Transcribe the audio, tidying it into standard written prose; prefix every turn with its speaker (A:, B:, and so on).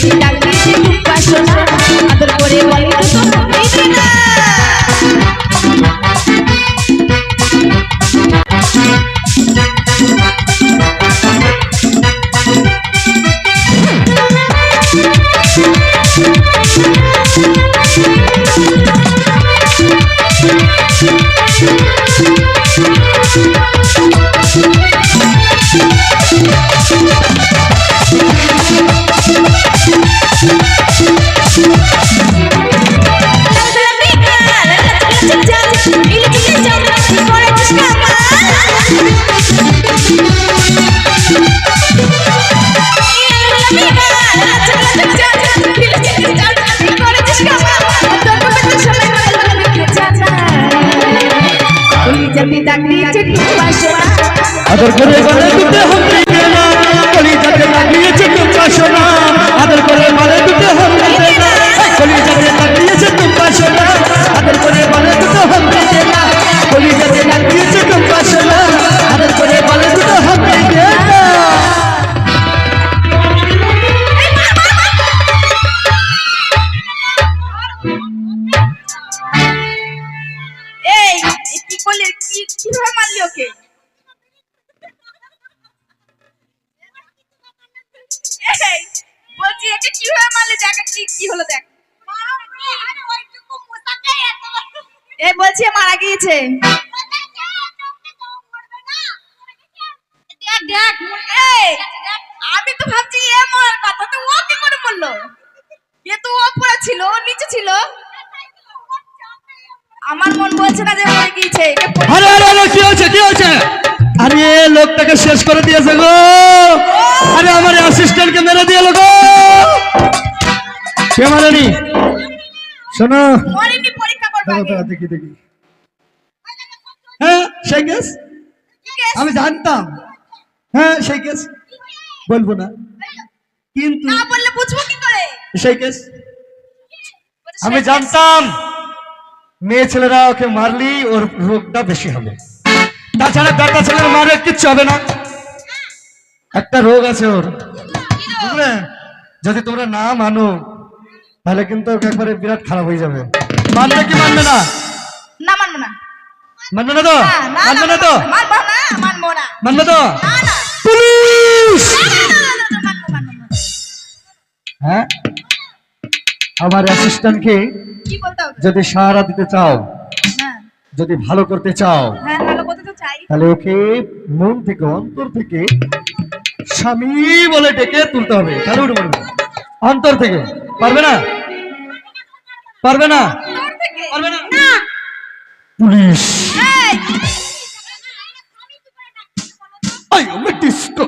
A: জাতি ডাক দিয়েছে টুম্পা সোনা আদর করে বলে তো হবেই না
B: আদর করে বলে দুটো হবে না কলিজাতে লাগিয়েছে টুম্পা সোনা আদর করে বলে দুটো হবে না কলিজাতে লাগিয়েছে টুম্পা সোনা আদর করে বলে দুটো হবে না কলিজাতে লাগিয়েছে টুম্পা সোনা আদর করে বলে দুটো হবে না
A: এই কি করলি কিভাবে মারলি ওকে বলছি একে কিভাবে মারলি দেখ কি হলো দেখ এই বলছি মারা গিয়েছে আমি তো ভাবছি এ মরার কথা তো ও কি করে বললো এ তো উপরে ছিল নিচে ছিল আমার মন বলছে না যে মরে গিয়েছে
B: আরে আরে আরে কি হচ্ছে আরে লোকটাকে শেষ করে দিয়েছে গো আরে আমার অ্যাসিস্ট্যান্টকে মেরে দিয়েল গো কে মারেনি শোনো
A: মরেনি পরীক্ষা করব আগে
B: দেখি হ্যাঁ সেই কেস আমি জানতাম হ্যাঁ সেই কেস বলবো না কিন্তু
A: না বললে বুঝবো কি করে
B: সেই কেস আমি জানতাম মেয়ে ছেলেরা ওকে মারলি ওর রোগটা বেশি হবে তাছাড়া বেটা ছেলের মারে কিচ্ছু হবে না একটা রোগ আছে ওর বুঝলে যদি তোমরা না মানো তাহলে কিন্তু ওকে একবারে বিরাট খারাপ হয়ে যাবে মানবে কি মানবে না
A: না মানবো না
B: মানবে না তো মানবে না তো
A: মানবো না
B: মানবে তো
A: না না
B: পুলিশ
A: মানবো
B: হ্যাঁ আমার অ্যাসিস্ট্যান্টকে
A: কি বলতে হবে
B: যদি সাহারা দিতে চাও
A: হ্যাঁ
B: যদি ভালো করতে চাও
A: হ্যাঁ ভালো করতে তো চাই
B: তাহলে ওকে মন থেকে অন্তর থেকে স্বামী বলে ডেকে তুলতে হবে কারোর বলবে অন্তর থেকে পারবে না পারবে না
A: তোর থেকে
B: পারবে না
A: না
B: পুলিশ
A: এই
B: আই আমি ডিস্কো